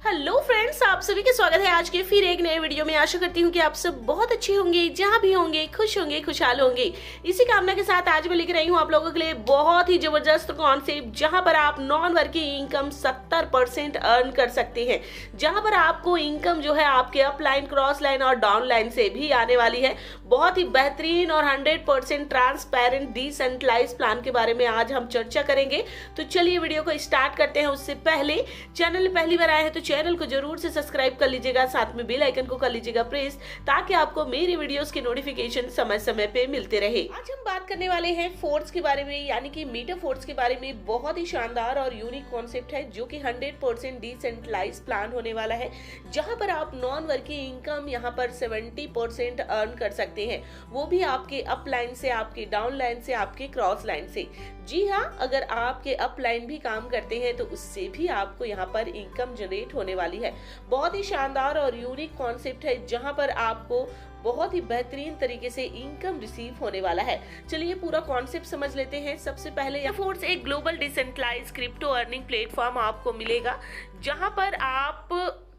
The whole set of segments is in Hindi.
हेलो फ्रेंड्स, आप सभी का स्वागत है आज के फिर एक नए वीडियो में। आशा करती हूँ कि आप सब बहुत अच्छे होंगे, जहाँ भी होंगे खुश होंगे, खुशहाल होंगे। इसी कामना के साथ आज मैं लेकर आई हूँ आप लोगों के लिए बहुत ही जबरदस्त कॉन्सेप्ट, जहाँ पर आप नॉन वर्किंग इनकम 70% अर्न कर सकते हैं। जहाँ पर आपको इनकम जो है आपके अप लाइन, क्रॉस लाइन और डाउन लाइन से भी आने वाली है। बहुत ही बेहतरीन और 100% ट्रांसपेरेंट डिसेंट्रलाइज प्लान के बारे में आज हम चर्चा करेंगे। तो चलिए वीडियो को स्टार्ट करते हैं। उससे पहले चैनल पहली बार आए हैं तो चैनल को जरूर से सब्सक्राइब कर लीजिएगा, साथ में बेल आइकन को कर लीजिएगा प्रेस, ताकि आपको मेरी वीडियोस के नोटिफिकेशन समय समय पे मिलते रहे। आज हम बात करने वाले हैं फोर्स के बारे में, यानी कि मेटाफोर्स के बारे में। बहुत ही शानदार और यूनिक कॉन्सेप्ट है जो कि 100% डिसेंट्रलाइज प्लान होने वाला है, जहां पर आप नॉन वर्किंग इनकम यहां पर 70% अर्न कर सकते हैं, वो भी आपके अप लाइन से, आपके डाउन लाइन से, आपके क्रॉस लाइन से। जी हाँ, अगर आपके अप लाइन भी काम करते हैं तो उससे भी आपको यहाँ पर इनकम जनरेट होने वाली है। बहुत ही शानदार और यूनिक कॉन्सेप्ट है, जहां पर आपको बहुत ही बेहतरीन तरीके से इनकम रिसीव होने वाला है। चलिए पूरा कॉन्सेप्ट समझ लेते हैं। सबसे पहले फोर्स एक global decentralize crypto earning platform आपको मिलेगा, जहां पर आप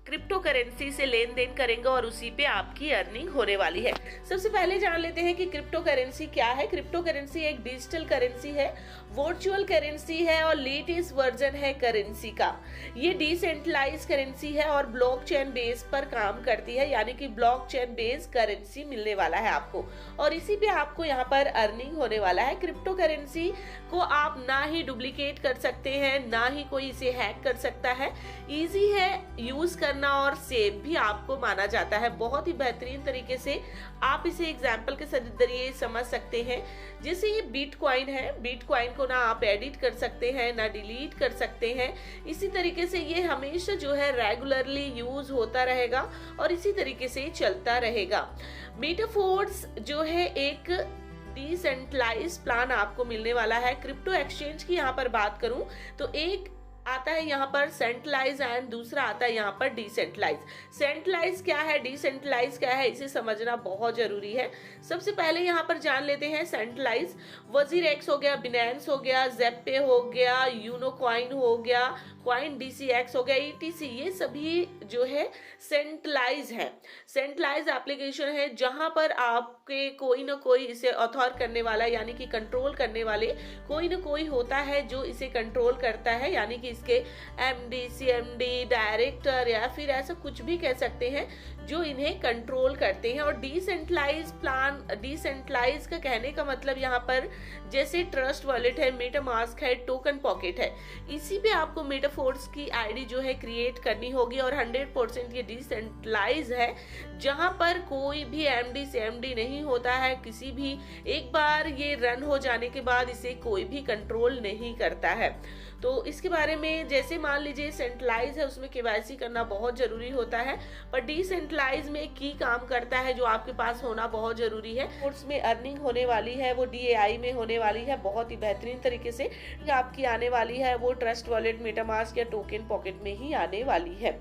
क्रिप्टो करेंसी से लेन देन करेंगे और उसी पे आपकी अर्निंग होने वाली है। सबसे पहले जान लेते हैं कि क्रिप्टो करेंसी क्या है। क्रिप्टो करेंसी एक डिजिटल करेंसी है, वर्चुअल करेंसी है और लेटेस्ट वर्जन है करेंसी का। ये डिसेंट्रलाइज करेंसी है और ब्लॉकचेन बेस पर काम करती है, यानी कि ब्लॉकचेन बेस करेंसी मिलने वाला है आपको, और इसी पे आपको यहाँ पर अर्निंग होने वाला है। क्रिप्टो करेंसी को आप ना ही डुप्लीकेट कर सकते हैं, ना ही कोई इसे हैक कर सकता है। इजी है यूज करना और सेव भी आपको माना जाता है। बहुत ही बेहतरीन तरीके से आप इसे एग्जाम्पल के जरिए समझ सकते हैं। जैसे ये बिटकॉइन है, बिटकॉइन को ना आप एडिट कर सकते हैं ना डिलीट कर सकते हैं। इसी तरीके से ये हमेशा जो है रेगुलरली यूज होता रहेगा और इसी तरीके से चलता रहेगा। मेटाफोर्स जो है एक डिसेंट्रलाइज प्लान आपको मिलने वाला है। क्रिप्टो एक्सचेंज की यहाँ पर बात करूं तो एक आता है यहाँ पर सेंट्रलाइज एंड दूसरा आता है यहाँ पर डिसेंट्रलाइज। सेंट्रलाइज क्या है, डिसेंट्रलाइज क्या है, इसे समझना बहुत जरूरी है। सबसे पहले यहाँ पर जान लेते हैं सेंट्रलाइज। WazirX हो गया, बिनेंस हो गया, ज़ेप्पे हो गया, यूनो कॉइन हो गया, कॉइन DCX हो गया, ETC, ये सभी जो है सेंट्रलाइज है। सेंट्रलाइज एप्लीकेशन है जहां पर आपके कोई ना कोई इसे ऑथर करने वाला, यानी कि कंट्रोल करने वाले कोई ना कोई होता है जो इसे कंट्रोल करता है, यानी कि इसके MD, CMD, डायरेक्टर या फिर ऐसा कुछ भी कह सकते हैं, जो इन्हें कंट्रोल करते हैं। और डिसेंट्रलाइज प्लान, डिसेंट्रलाइज का कहने का मतलब यहाँ पर जैसे ट्रस्ट वॉलेट है, मेटामास्क है, टोकन पॉकेट है, इसी पे आपको मेटाफोर्स की आईडी जो है क्रिएट करनी होगी। और 100% ये डिसेंट्रलाइज है, जहां पर कोई भी MD से MD नहीं होता है किसी भी। एक बार ये रन हो जाने के बाद इसे कोई भी कंट्रोल नहीं करता है। तो इसके बारे में, जैसे मान लीजिए सेंट्रलाइज है, उसमें KYC करना बहुत जरूरी होता है, पर डिसेंट्रलाइज में की काम करता है जो आपके पास होना बहुत जरूरी है। उसमें अर्निंग होने वाली है वो DAI में होने वाली है, बहुत ही बेहतरीन तरीके से आपकी आने वाली है। वो ट्रस्ट वॉलेट, मेटामास्क या टोकन पॉकेट में ही आने वाली है।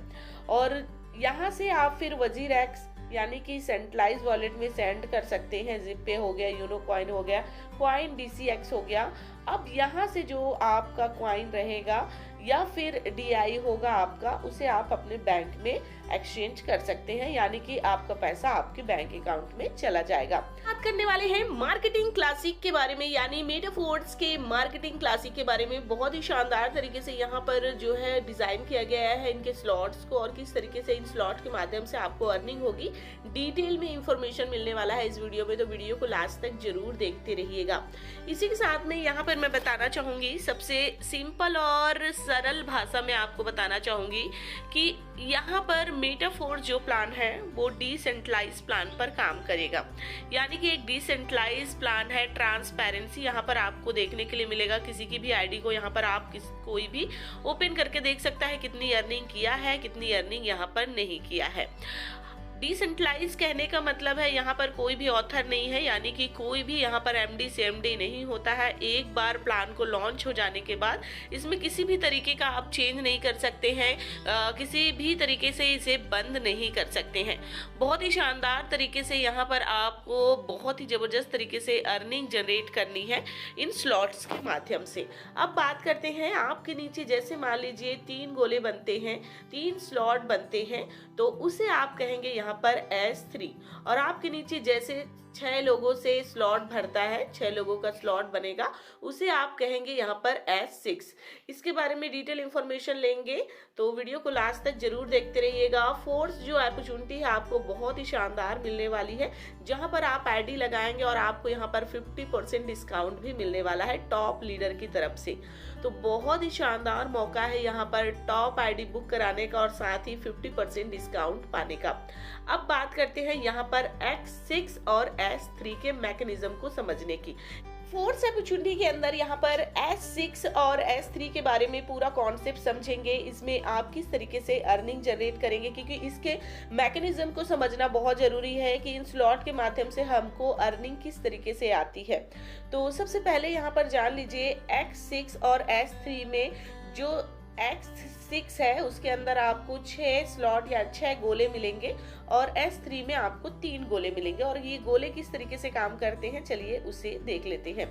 और यहाँ से आप फिर WazirX यानी कि सेंट्रलाइज वॉलेट में सेंड कर सकते हैं। ज़ेप्पे हो गया, यूनो कॉइन हो गया, कॉइन DCX हो गया। अब यहाँ से जो आपका कॉइन रहेगा या फिर DI होगा आपका, उसे आप अपने बैंक में एक्सचेंज कर सकते हैं, यानी कि आपका पैसा आपके बैंक अकाउंट में चला जाएगा। बात करने वाले हैं मार्केटिंग क्लासिक के बारे में, यानी मेटाफोर्स के मार्केटिंग क्लासिक के बारे में। बहुत ही शानदार तरीके से यहाँ पर जो है डिजाइन किया गया है इनके स्लॉट्स को, और किस तरीके से इन स्लॉट के माध्यम से आपको अर्निंग होगी, डिटेल में इंफॉर्मेशन मिलने वाला है इस वीडियो में। तो वीडियो को लास्ट तक जरूर देखते रहिएगा। इसी के साथ में यहाँ पर मैं बताना चाहूंगी, सबसे सिंपल और सरल भाषा में आपको बताना चाहूंगी कि यहाँ पर मेटाफोर्स जो प्लान है वो डिसेंट्रलाइज प्लान पर काम करेगा, यानी कि एक डिसेंट्रलाइज प्लान है। ट्रांसपेरेंसी यहाँ पर आपको देखने के लिए मिलेगा। किसी की भी आईडी को यहाँ पर आप कोई भी ओपन करके देख सकता है कितनी अर्निंग किया है, कितनी अर्निंग यहाँ पर नहीं किया है। डिसेंट्रलाइज कहने का मतलब है यहाँ पर कोई भी ऑथर नहीं है, यानी कि कोई भी यहाँ पर एमडी सीएमडी नहीं होता है। एक बार प्लान को लॉन्च हो जाने के बाद इसमें किसी भी तरीके का आप चेंज नहीं कर सकते हैं, किसी भी तरीके से इसे बंद नहीं कर सकते हैं। बहुत ही शानदार तरीके से यहाँ पर आपको बहुत ही जबरदस्त तरीके से अर्निंग जनरेट करनी है इन स्लॉट्स के माध्यम से। अब बात करते हैं आपके नीचे, जैसे मान लीजिए 3 गोले बनते हैं, 3 स्लॉट बनते हैं, तो उसे आप कहेंगे यहाँ पर S3। और आपके नीचे जैसे 6 लोगों से स्लॉट भरता है, 6 लोगों का स्लॉट बनेगा, उसे आप कहेंगे यहाँ पर S6। इसके बारे में डिटेल इंफॉर्मेशन लेंगे तो वीडियो को लास्ट तक जरूर देखते रहिएगा। फोर्स जो अपॉर्चुनिटी है आपको बहुत ही शानदार मिलने वाली है, जहां पर आप आईडी लगाएंगे और आपको यहाँ पर 50% डिस्काउंट भी मिलने वाला है टॉप लीडर की तरफ से। तो बहुत ही शानदार मौका है यहाँ पर टॉप आईडी बुक कराने का और साथ ही 50% डिस्काउंट पाने का। अब बात करते हैं यहाँ पर X6 और S3 के मैकेनिज्म को समझने की। फोर्स अपॉर्चुनिटी के अंदर यहाँ पर S6 और S3 के बारे में पूरा कॉन्सेप्ट समझेंगे। इसमें आप किस तरीके से अर्निंग जनरेट करेंगे, क्योंकि इसके मैकेनिज्म को समझना बहुत जरूरी है कि इन स्लॉट के माध्यम से हमको अर्निंग किस तरीके से आती है। तो सबसे पहले यहाँ पर जान लीजिए X6 और S3 में जो X6 है उसके अंदर आपको 6 स्लॉट या 6 गोले मिलेंगे और S3 में आपको 3 गोले मिलेंगे। और ये गोले किस तरीके से काम करते हैं चलिए उसे देख लेते हैं।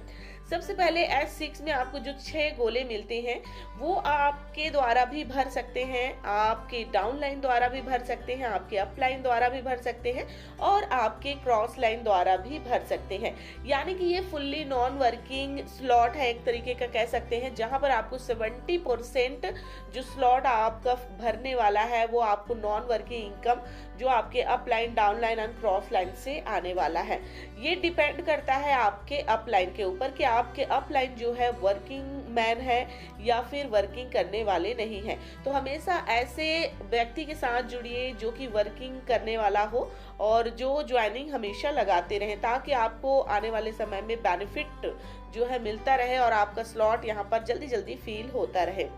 सबसे पहले S6 में आपको जो 6 गोले मिलते हैं वो आपके द्वारा भी भर सकते हैं, आपके डाउनलाइन द्वारा भी भर सकते हैं, आपके अपलाइन द्वारा भी भर सकते हैं और आपके क्रॉस लाइन द्वारा भी भर सकते हैं। यानी कि ये फुल्ली नॉन वर्किंग स्लॉट है एक तरीके का कह सकते हैं, जहां पर आपको 70% जो स्लॉट आपका भरने वाला है वो आपको नॉन वर्किंग इनकम जो आपके upline downline and cross line से आने वाला है। ये डिपेंड करता है आपके अपलाइन के ऊपर कि आपके अपलाइन जो है वर्किंग मैन है या फिर वर्किंग करने वाले नहीं है। तो हमेशा ऐसे व्यक्ति के साथ जुड़िए जो कि वर्किंग करने वाला हो और जो ज्वाइनिंग हमेशा लगाते रहे, ताकि आपको आने वाले समय में बेनिफिट जो है मिलता रहे और आपका स्लॉट यहाँ पर जल्दी जल्दी फिल होता रहे।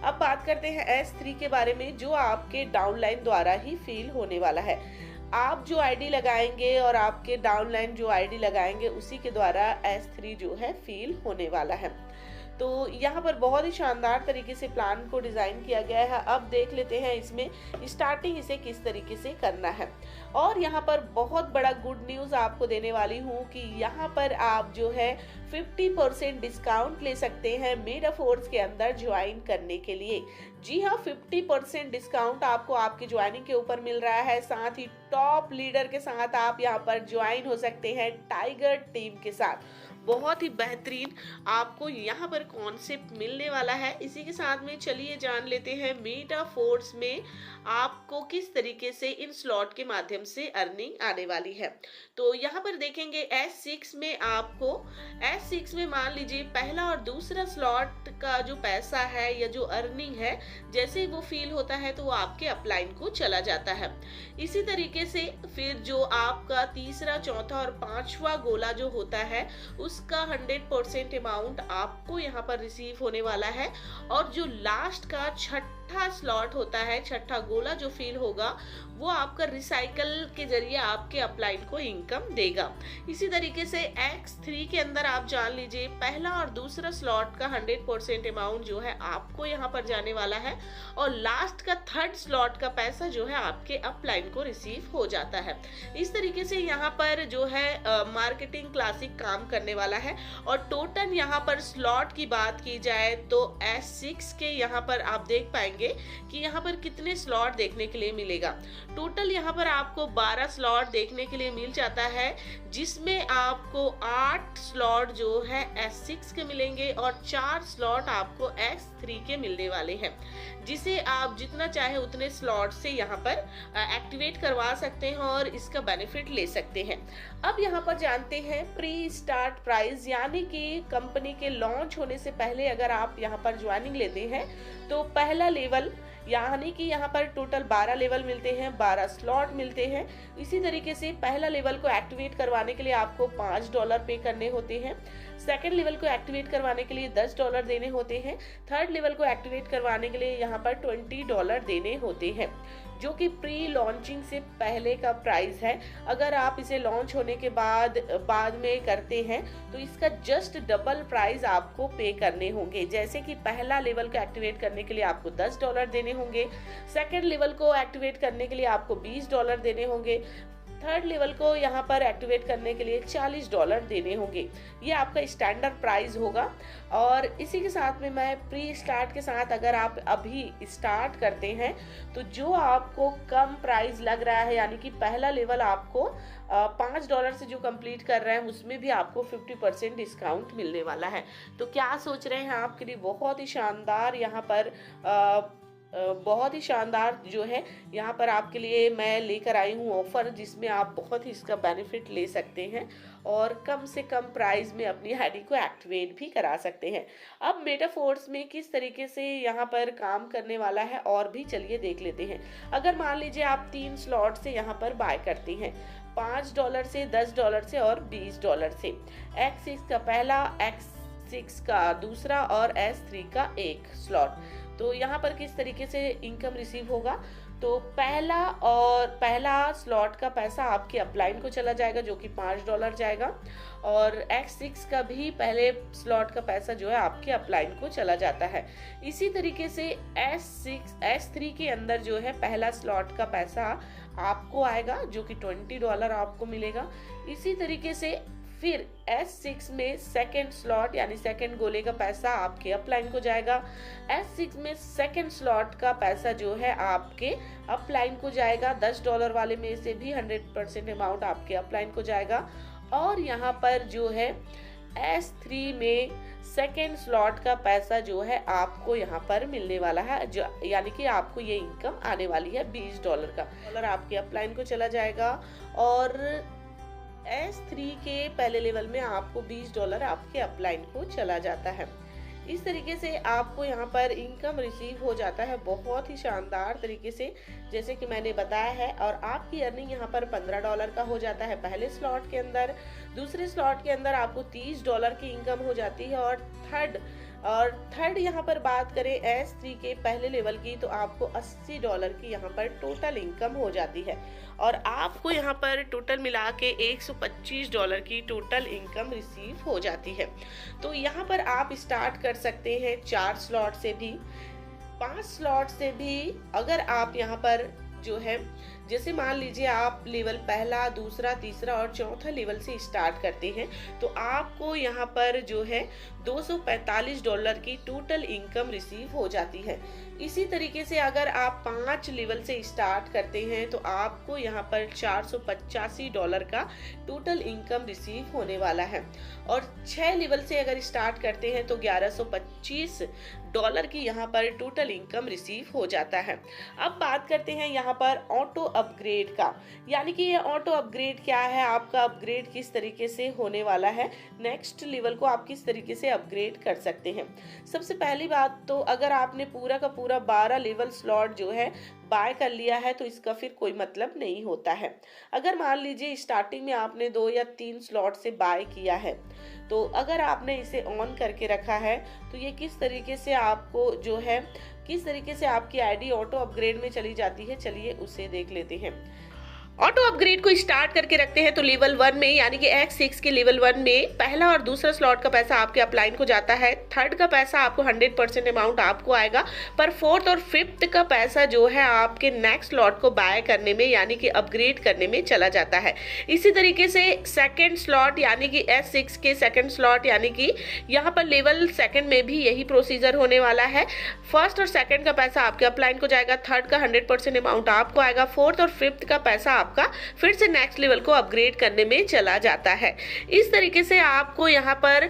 अब बात करते हैं S3 के बारे में, जो आपके डाउनलाइन द्वारा ही फिल होने वाला है। आप जो आईडी लगाएंगे और आपके डाउनलाइन जो आईडी लगाएंगे उसी के द्वारा S3 जो है फिल होने वाला है। तो यहाँ पर बहुत ही शानदार तरीके से प्लान को डिजाइन किया गया है। अब देख लेते हैं इसमें स्टार्टिंग इसे किस तरीके से करना है। और यहाँ पर बहुत बड़ा गुड न्यूज आपको देने वाली हूँ कि यहाँ पर आप जो है 50% डिस्काउंट ले सकते हैं मेटाफोर्स के अंदर ज्वाइन करने के लिए। जी हाँ, 50% डिस्काउंट आपको आपकी ज्वाइनिंग के ऊपर मिल रहा है। साथ ही टॉप लीडर के साथ आप यहाँ पर ज्वाइन हो सकते हैं टाइगर टीम के साथ। बहुत ही बेहतरीन आपको यहाँ पर कॉन्सेप्ट मिलने वाला है। इसी के साथ में चलिए जान लेते हैं मेटाफोर्स में आपको किस तरीके से इन स्लॉट के माध्यम से अर्निंग आने वाली है। तो यहाँ पर देखेंगे S6 में आपको, S6 में मान लीजिए पहला और दूसरा स्लॉट का जो पैसा है या जो अर्निंग है जैसे ही वो फील होता है तो वो आपके अपलाइन को चला जाता है। इसी तरीके से फिर जो आपका तीसरा, चौथा और पांचवा गोला जो होता है उसका 100% अमाउंट आपको यहाँ पर रिसीव होने वाला है। और जो लास्ट का छठा स्लॉट होता है, छठा गोला जो फील होगा वो आपका रिसाइकल के जरिए आपके अपलाइन को इनकम देगा। इसी तरीके से X3 के अंदर आप जान लीजिए पहला और दूसरा स्लॉट का 100% अमाउंट जो है आपको यहाँ पर जाने वाला है और लास्ट का थर्ड स्लॉट का पैसा जो है आपके अपलाइन को रिसीव हो जाता है। इस तरीके से यहाँ पर जो है मार्केटिंग क्लासिक काम करने वाला है। और टोटल यहाँ पर स्लॉट की बात की जाए तो S6 के यहाँ पर आप देख पाएंगे कि यहाँ पर कितने स्लॉट देखने के लिए मिलेगा। टोटल यहाँ पर आपको 12 स्लॉट देखने के लिए मिल जाता है, जिसमें आपको 8 स्लॉट जो है S6 के मिलेंगे और 4 स्लॉट आपको S3 के मिलने वाले हैं, जिसे आप जितना चाहे उतने स्लॉट से यहाँ पर एक्टिवेट करवा सकते हैं और इसका बेनिफिट ले सकते हैं। अब यहाँ पर जानते हैं प्री स्टार्ट प्राइस, यानी कि कंपनी के लॉन्च होने से पहले अगर आप यहाँ पर ज्वाइनिंग लेते हैं तो पहला लेवल, यानी कि यहाँ पर टोटल 12 लेवल मिलते हैं, 12 स्लॉट मिलते हैं। इसी तरीके से पहला लेवल को एक्टिवेट करवाने के लिए आपको $5 पे करने होते हैं। सेकंड लेवल को एक्टिवेट करवाने के लिए $10 देने होते हैं। थर्ड लेवल को एक्टिवेट करवाने के लिए यहाँ पर $20 देने होते हैं, जो कि प्री लॉन्चिंग से पहले का प्राइस है। अगर आप इसे लॉन्च होने के बाद में करते हैं तो इसका जस्ट डबल प्राइस आपको पे करने होंगे। जैसे कि पहला लेवल को एक्टिवेट करने के लिए आपको $10 देने होंगे, सेकंड लेवल को एक्टिवेट करने के लिए आपको $20 देने होंगे, थर्ड लेवल को यहाँ पर एक्टिवेट करने के लिए $40 देने होंगे। ये आपका स्टैंडर्ड प्राइस होगा। और इसी के साथ में मैं प्री स्टार्ट के साथ अगर आप अभी स्टार्ट करते हैं तो जो आपको कम प्राइस लग रहा है, यानी कि पहला लेवल आपको $5 से जो कंप्लीट कर रहे हैं उसमें भी आपको 50% डिस्काउंट मिलने वाला है। तो क्या सोच रहे हैं, आपके लिए बहुत ही शानदार यहाँ पर बहुत ही शानदार जो है यहाँ पर आपके लिए मैं लेकर आई हूँ ऑफर, जिसमें आप बहुत ही इसका बेनिफिट ले सकते हैं और कम से कम प्राइस में अपनी आईडी को एक्टिवेट भी करा सकते हैं। अब मेटाफोर्स में किस तरीके से यहाँ पर काम करने वाला है और भी चलिए देख लेते हैं। अगर मान लीजिए आप 3 स्लॉट से यहाँ पर बाय करते हैं, $5 से, $10 से और $20 से, X6 का पहला, X6 का दूसरा और S3 का एक स्लॉट। तो यहाँ पर किस तरीके से इनकम रिसीव होगा, तो पहला स्लॉट का पैसा आपके अपलाइन को चला जाएगा जो कि $5 जाएगा, और X6 का भी पहले स्लॉट का पैसा जो है आपके अपलाइन को चला जाता है। इसी तरीके से S3 के अंदर जो है पहला स्लॉट का पैसा आपको आएगा जो कि $20 आपको मिलेगा। इसी तरीके से फिर S6 में सेकेंड स्लॉट यानी सेकेंड गोले का पैसा आपके अपलाइन को जाएगा। S6 में सेकेंड स्लॉट का पैसा जो है आपके अपलाइन को जाएगा। $10 वाले में से भी 100% अमाउंट आपके अपलाइन को जाएगा। और यहाँ पर जो है S3 में सेकेंड स्लॉट का पैसा जो है आपको यहाँ पर मिलने वाला है, जो यानी कि आपको ये इनकम आने वाली है $20 का। डॉलर आपके अपलाइन को चला जाएगा और S3 के पहले लेवल में आपको $20 आपके अपलाइन को चला जाता है। इस तरीके से आपको यहाँ पर इनकम रिसीव हो जाता है बहुत ही शानदार तरीके से, जैसे कि मैंने बताया है। और आपकी अर्निंग यहाँ पर $15 का हो जाता है पहले स्लॉट के अंदर। दूसरे स्लॉट के अंदर आपको $30 की इनकम हो जाती है। और थर्ड यहाँ पर बात करें S3 के पहले लेवल की, तो आपको $80 की यहाँ पर टोटल इनकम हो जाती है। और आपको यहाँ पर टोटल मिला के $125 की टोटल इनकम रिसीव हो जाती है। तो यहाँ पर आप स्टार्ट कर सकते हैं 4 स्लॉट से भी, 5 स्लॉट से भी। अगर आप यहाँ पर जो है, जैसे मान लीजिए आप लेवल पहला, दूसरा, तीसरा और चौथा लेवल से स्टार्ट करते हैं, तो आपको यहाँ पर जो है $245 की टोटल इनकम रिसीव हो जाती है। इसी तरीके से अगर आप 5 लेवल से स्टार्ट करते हैं तो आपको यहाँ पर $485 का टोटल इनकम रिसीव होने वाला है। और 6 लेवल से अगर स्टार्ट करते हैं तो $1125 की यहाँ पर टोटल इनकम रिसीव हो जाता है। अब बात करते हैं यहाँ पर ऑटो अपग्रेड का, यानी कि ये ऑटो अपग्रेड क्या है, आपका अपग्रेड किस तरीके से होने वाला है, नेक्स्ट लेवल को आप किस तरीके से अपग्रेड कर सकते हैं। सबसे पहली बात तो अगर आपने पूरा का पूरा 12 लेवल स्लॉट जो है बाय कर लिया है तो इसका फिर कोई मतलब नहीं होता है। अगर मान लीजिए स्टार्टिंग में आपने 2 या 3 स्लॉट से बाय किया है, तो अगर आपने इसे ऑन करके रखा है तो ये किस तरीके से आपको जो है, किस तरीके से आपकी आईडी ऑटो अपग्रेड में चली जाती है, चलिए उसे देख लेते हैं। ऑटो अपग्रेड को स्टार्ट करके रखते हैं तो लेवल 1 में यानी कि X6 के लेवल 1 में पहला और दूसरा स्लॉट का पैसा आपके अपलाइन को जाता है। थर्ड का पैसा आपको 100% अमाउंट आपको आएगा, पर फोर्थ और फिफ्थ का पैसा जो है आपके नेक्स्ट स्लॉट को बाय करने में यानी कि अपग्रेड करने में चला जाता है। इसी तरीके से सेकेंड स्लॉट यानी कि S6 के सेकेंड स्लॉट यानी कि यहाँ पर लेवल सेकेंड में भी यही प्रोसीजर होने वाला है। फर्स्ट और सेकेंड का पैसा आपके अपलाइन को जाएगा, थर्ड का 100% अमाउंट आपको आएगा, फोर्थ और फिफ्थ का पैसा आपका फिर से नेक्स्ट लेवल को अपग्रेड करने में चला जाता है। इस तरीके से आपको यहाँ पर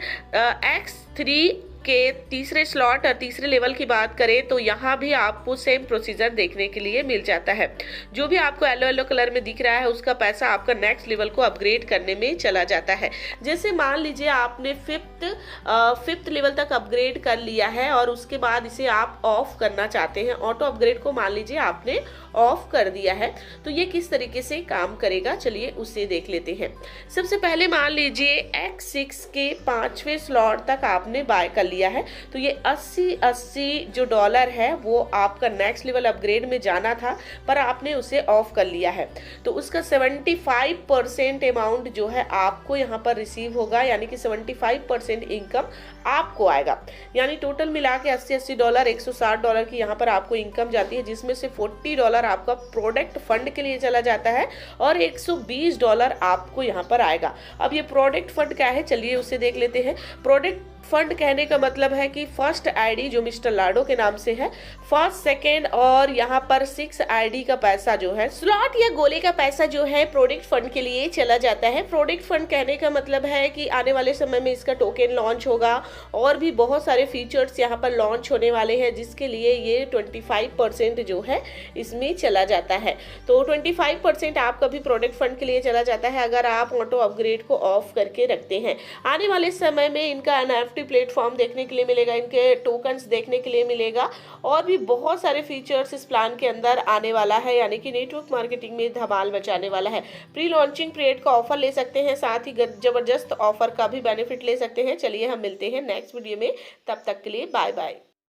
X3 के तीसरे स्लॉट और तीसरे लेवल की बात करें तो यहाँ भी आपको सेम प्रोसीजर देखने के लिए मिल जाता है। जो भी आपको येलो येलो कलर में दिख रहा है उसका पैसा आपका नेक्स्ट लेवल को अपग्रेड करने में चला जाता है। जैसे मान लीजिए आपने फिफ्थ लेवल तक अपग्रेड कर लिया है और उसके बाद इसे आप ऑफ करना चाहते हैं, ऑटो अपग्रेड को मान लीजिए आपने ऑफ कर दिया है, तो ये किस तरीके से काम करेगा चलिए उसे देख लेते हैं। सबसे पहले मान लीजिए X6 के 5वें स्लॉट तक आपने बाय कर लिया है, तो ये 80 जो डॉलर है वो आपका नेक्स्ट लेवल अपग्रेड में जाना था पर आपने उसे ऑफ कर लिया है, तो उसका 75% अमाउंट जो है आपको यहाँ पर रिसीव होगा, यानी कि 75% इनकम आपको आएगा। यानी टोटल मिला के 80 डॉलर $160 की यहाँ पर आपको इनकम जाती है, जिसमें से $40 आपका प्रोडक्ट फंड के लिए चला जाता है और $120 आपको यहाँ पर आएगा। अब ये प्रोडक्ट फंड क्या है चलिए उसे देख लेते हैं। प्रोडक्ट फंड कहने का मतलब है कि फर्स्ट आईडी जो मिस्टर लाडो के नाम से है, फर्स्ट सेकेंड और यहाँ पर 6 आईडी का पैसा जो है, स्लॉट या गोले का पैसा जो है प्रोडक्ट फंड के लिए चला जाता है। प्रोडक्ट फंड कहने का मतलब है कि आने वाले समय में इसका टोकन लॉन्च होगा और भी बहुत सारे फीचर्स यहाँ पर लॉन्च होने वाले हैं, जिसके लिए ये 25% जो है इसमें चला जाता है। तो 25% आपका भी प्रोडक्ट फंड के लिए चला जाता है अगर आप ऑटो अपग्रेड को ऑफ करके रखते हैं। आने वाले समय में इनका NFT प्लेटफॉर्म देखने के लिए मिलेगा, इनके टोकन्स देखने के लिए मिलेगा और भी बहुत सारे फीचर्स इस प्लान के अंदर आने वाला है, यानी कि नेटवर्क मार्केटिंग में धमाल मचाने वाला है। प्री लॉन्चिंग पीरियड का ऑफर ले सकते हैं, साथ ही जबरदस्त ऑफर का भी बेनिफिट ले सकते हैं। चलिए हम मिलते हैं नेक्स्ट वीडियो में, तब तक के लिए बाय बाय।